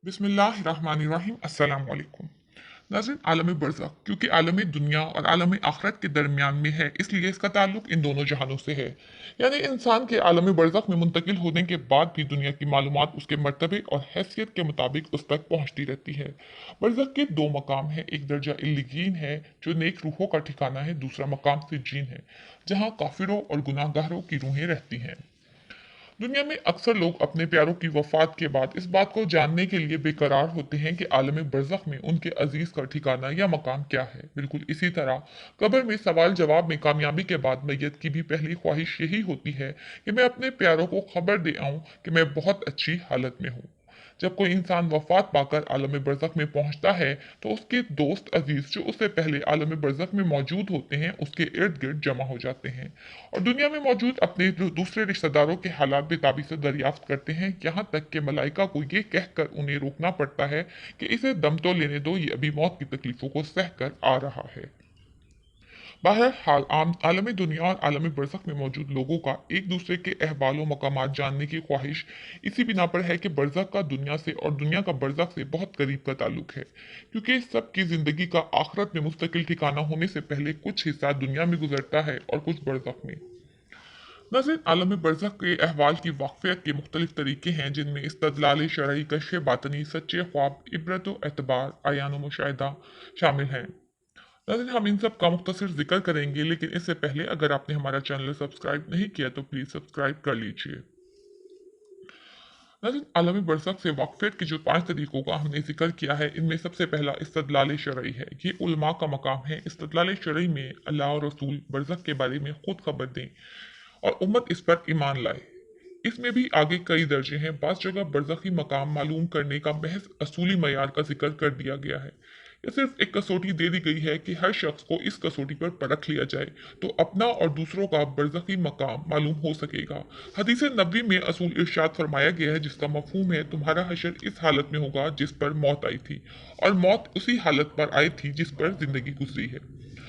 बिस्मिल्लाहिर्रहमानिर्रहीम अस्सलाम वालेकुम। नाज़रीन, आलम बरज़ख क्योंकि आलम दुनिया और आलम आखरत के दरमियान में है, इसलिए इसका ताल्लुक इन दोनों जहानों से है। यानी इंसान के आलम बरज़ख में मुंतकिल होने के बाद भी दुनिया की मालूमात उसके मर्तबे और हैसियत के मुताबिक उस तक पहुँचती रहती है। बरज़ख के दो मकाम हैं, एक दर्जा इल्लियीन है जो नेक रूहों का ठिकाना है, दूसरा मकाम सिज्जीन है जहाँ काफिरों और गुनाहगारों की रूहें रहती हैं। दुनिया में अक्सर लोग अपने प्यारों की वफात के बाद इस बात को जानने के लिए बेकरार होते हैं कि आलम बरज़ख में उनके अजीज का ठिकाना या मकाम क्या है। बिल्कुल इसी तरह कब्र में सवाल जवाब में कामयाबी के बाद मैयत की भी पहली ख्वाहिश यही होती है कि मैं अपने प्यारों को खबर दे आऊं कि मैं बहुत अच्छी हालत में हूँ। जब कोई इंसान वफात पाकर आलम बरज़ख में पहुंचता है तो उसके दोस्त अजीज जो उससे पहले आलम बरज़ख में मौजूद होते हैं उसके इर्द गिर्द जमा हो जाते हैं और दुनिया में मौजूद अपने दूसरे रिश्तेदारों के हालात बेताबी से दरियाफ्त करते हैं, यहाँ तक कि मलाइका को ये कहकर उन्हें रोकना पड़ता है कि इसे दम तो लेने दो, ये अभी मौत की तकलीफों को सह कर आ रहा है। बहरहाल आलम दुनिया और आलम बरज़ख में मौजूद लोगों का एक दूसरे के अहवाल व मकामात जानने की ख्वाहिश इसी बिना पर है कि बरज़ख का दुनिया से और दुनिया का बरज़ख से बहुत करीब का ताल्लुक है, क्योंकि सबकी ज़िंदगी का आखिरत में मुस्तकिल ठिकाना होने से पहले कुछ हिस्सा दुनिया में गुजरता है और कुछ बरज़ख में। नाज़रीन, आलम बरज़ख के अहवाल की वाक़फ़ियत के मुख्तलिफ तरीके हैं जिनमें इस्तदलाल शरई, कश्फ़ बातनी, सच्चे ख्वाब, इबरत व एतबार, आयान व मुशाहिदा शामिल हैं। नाज़रीन, हम इन सब का मुख्तसर जिक्र करेंगे, लेकिन इससे पहले अगर आपने हमारा चैनल सब्सक्राइब नहीं किया तो प्लीज़ सब्सक्राइब कर लीजिए। नाज़रीन, आलमी बरसक से वाक़फ़ियत के जो 5 तरीक़ों का हमने ज़िक्र किया है, इनमें सबसे पहला इस्तदलाल शरई है। ये उलमा का मकाम है। इस्तदलाल शरई में अल्लाह और रसूल बरसक के बारे में खुद खबर दें और उम्मत इस पर ईमान लाए। इसमें भी आगे कई दर्जे हैं। बाज़ जगह बरज़खी मकाम मालूम करने का महज असूली मयार का जिक्र कर दिया गया है। यह सिर्फ एक कसौटी दे दी गई है कि हर शख्स को इस कसौटी पर परख लिया जाए तो अपना और दूसरों का बरज़खी मकाम मालूम हो सकेगा। हदीस नबवी में असूल इरशाद फरमाया गया है जिसका मफहूम है तुम्हारा हशर इस हालत में होगा जिस पर मौत आई थी और मौत उसी हालत पर आई थी जिस पर ज़िंदगी गुजरी है।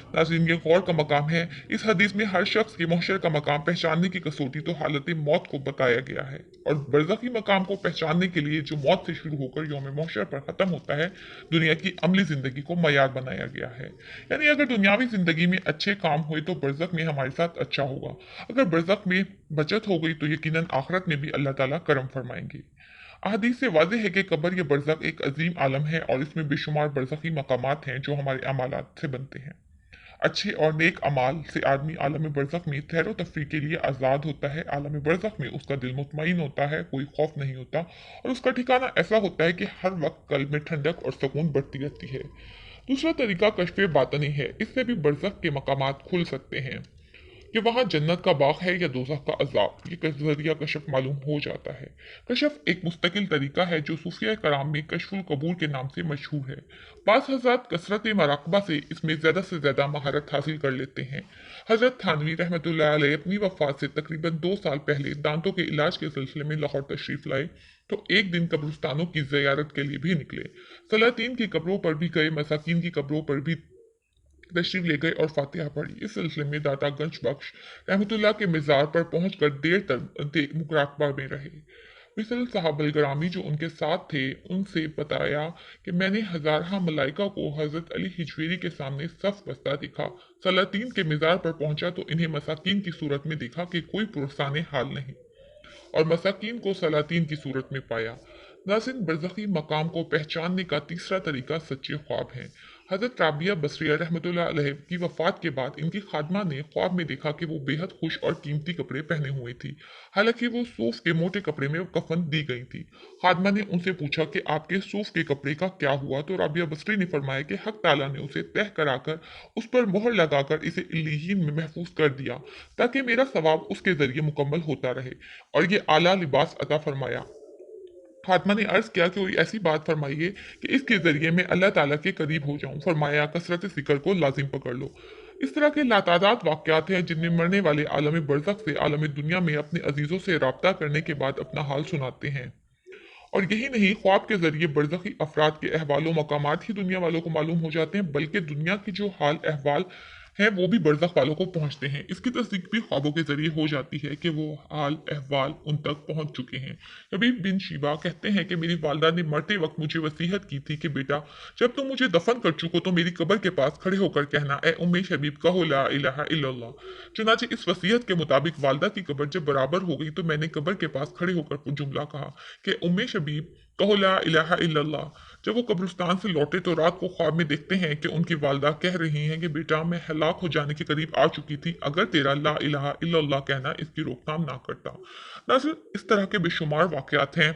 नाज़रीन, ये गौर का मकाम है। इस हदीस में हर शख्स के महशर का मकाम पहचानने की कसौटी तो हालत मौत को बताया गया है और बरज़खी मकाम को पहचानने के लिए जो मौत से शुरू होकर यौम महशर पर ख़त्म होता है, दुनिया की अमली ज़िंदगी को मयार बनाया गया है। यानी अगर दुनियावी ज़िंदगी में अच्छे काम हुए तो बरज़ख में हमारे साथ अच्छा होगा। अगर बरज़ख में बचत हो गई तो यकीनन आखिरत में भी अल्लाह ताला करम फरमाएंगे। अहादीस से वाज़ेह है कि कब्र या बरज़ख एक अजीम आलम है और इसमें बेशुमार बरज़खी मकामात हैं जो हमारे अमालात से बनते हैं। अच्छे और नेक अमाल से आदमी आलम बरज़ख में तैरो तफरी के लिए आज़ाद होता है। आलम बरज़ख में उसका दिल मुतमईन होता है, कोई खौफ नहीं होता और उसका ठिकाना ऐसा होता है कि हर वक्त कल्ब में ठंडक और सुकून बढ़ती रहती है। दूसरा तरीका कश्फ़ बातनी है। इससे भी बरज़ख के मकामात खुल सकते हैं कि वहाँ जन्नत का बाग है या दोज़ख का अज़ाब, ये ज़रिया कशफ मालूम हो जाता है। कशफ एक मुस्तकिल तरीका है जो सूफिया कराम में कशफुल कबूल के नाम से मशहूर है। बाज़ हज़रात कसरत मराकबा से इसमें ज़्यादा से ज़्यादा महारत हासिल कर लेते हैं। हज़रत थानवी रहमतुल्लाह अलैह अपनी वफ़ात से तकरीबन 2 साल पहले दांतों के इलाज के सिलसिले में लाहौर तशरीफ़ लाए तो एक दिन कब्रिस्तानों की ज़ियारत के लिए भी निकले। सलातीन की कब्रों पर भी गए, मसाकीन की कब्रों पर भी तशरीफ ले गए और फातिहा पढ़ी। इस सिलसिले में दाता गंज बख्श रहमतुल्लाह के मज़ार पर पहुंचकर देर तक मुराकबा में रहे। मिसल साहब अलगरामी जो उनके साथ थे उनसे बताया कि मैंने हजारहा मलाइका को हजरत अली हिजवेरी के सामने सफ बस्ता देखा। सलातीन के मज़ार पर पहुंचा तो इन्हें मसाकीन की सूरत में देखा कि कोई पुरसाने हाल नहीं और मसाकीन को सलातीन की सूरत में पाया। नाज़रीन, बरज़खी मकाम को पहचानने का तीसरा तरीका सच्चे ख्वाब है। हज़रत राबिया बसरिया रहमतुल्लाह अलैह की वफ़ात के बाद इनकी खादमा ने ख्वाब में देखा कि वो बेहद खुश और कीमती कपड़े पहने हुए थी, हालांकि वो सूफ के मोटे कपड़े में कफन दी गई थी। खादमा ने उनसे पूछा कि आपके सूफ के कपड़े का क्या हुआ, तो राबिया बसरी ने फरमाया कि हक ताला ने उसे तह कराकर उस पर मोहर लगाकर इसे इल्लीहीन में महफूज कर दिया ताकि मेरा सवाब उसके जरिए मुकम्मल होता रहे और ये आला लिबास अता फरमाया। फातिमा ने अर्ज किया कि कोई ऐसी बात फरमाइए कि इसके जरिए मैं अल्लाह ताला के करीब हो जाऊं। फरमाया कसरत ज़िक्र को लाजिम पकड़ लो। इस तरह के लातादाद वाक़यात हैं जिनमें मरने वाले आलम बरज़ख से आलम दुनिया में अपने अजीज़ों से रब्ता करने के बाद अपना हाल सुनाते हैं। और यही नहीं, ख्वाब के जरिए बरज़खी अफराद के अहवाल मकामात ही दुनिया वालों को मालूम हो जाते हैं, बल्कि दुनिया की जो हाल अहवाल हैं वो भी बरज़ख वालों को पहुँचते हैं। इसकी तस्दीक भी ख्वाबों के ज़रिए हो जाती है कि वो हाल अहवाल उन तक पहुँच चुके हैं। हबीब बिन शीबा कहते हैं कि मेरी वालदा ने मरते वक्त मुझे वसीयत की थी कि बेटा, जब तुम मुझे दफन कर चुको तो मेरी कब्र के पास खड़े होकर कहना, ए उम्मे शबीब कहो ला इलाहा इल्लल्लाह। चुनांचे इस वसीयत के मुताबिक वालदा की कब्र जब बराबर हो गई तो मैंने कब्र के पास खड़े होकर जुमला कहा कि उम्मे शबीब कहो ला इलाहा इल्लल्लाह। जब वो कब्रिस्तान से लौटे तो रात को ख्वाब में देखते हैं कि उनकी वालदा कह रही हैं कि बेटा, मैं हलाक हो जाने के करीब आ चुकी थी अगर तेरा ला इलाहा इल्लल्लाह कहना इसकी रोकथाम ना करता। नाज़रीन, इस तरह के बेशुमार वाक़यात हैं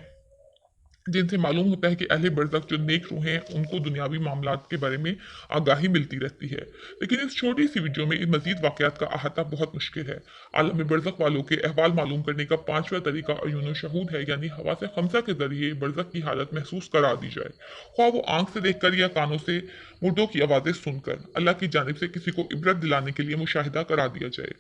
जिनसे मालूम होता है कि अहले बरज़ख जो नेक रूह हैं उनको दुनियावी मामलात के बारे में आगाही मिलती रहती है। लेकिन इस छोटी सी वीडियो में इन मज़ीद वाक़यात का अहाता बहुत मुश्किल है। आलम बरज़ख वालों के अहवाल मालूम करने का पाँचवा तरीका अयून शहूद है, यानी हवा से खमसा के ज़रिए बरज़ख की हालत महसूस करा दी जाए, ख्वाह वो आँख से देख कर या कानों से मुर्दों की आवाज़ें सुनकर। अल्लाह की जानिब से किसी को इबरत दिलाने के लिए मुशाहिदा करा दिया जाए।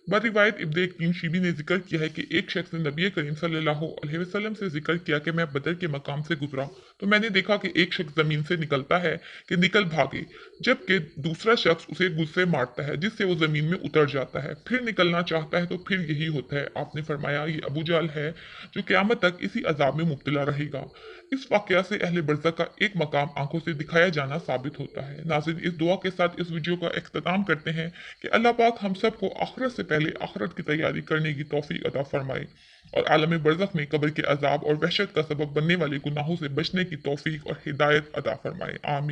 बरिवायत इब्न यकीन शीबी ने जिक्र किया है कि एक शख्स ने नबी करीम सल्लल्लाहु अलैहि वसल्लम से जिक्र किया कि मैं बदर के मकाम से गुजरा तो मैंने देखा कि एक शख्स जमीन से निकलता है कि निकल भागे, जबकि दूसरा शख्स उसे गुस्से मारता है जिससे वो जमीन में उतर जाता है, फिर निकलना चाहता है तो फिर यही होता है। आपने फरमाया ये अबू जहल है जो क़यामत तक इसी अजाब में मुब्तला रहेगा। इस वाक़या से अहले बरज़ख का एक मकाम आंखों से दिखाया जाना साबित होता है। नाज़रीन, इस दुआ के साथ इस वीडियो का इख्तिताम करते हैं कि अल्लाह पाक हम सबको आखिरत से पहले आखिरत की तैयारी करने की तौफीक अता फरमाए और आलम बरज़ख में कब्र के अजाब और वहशत का सबब बनने वाले गुनाहों से बचने की तौफीक और हिदायत अता फरमाए। आमीन।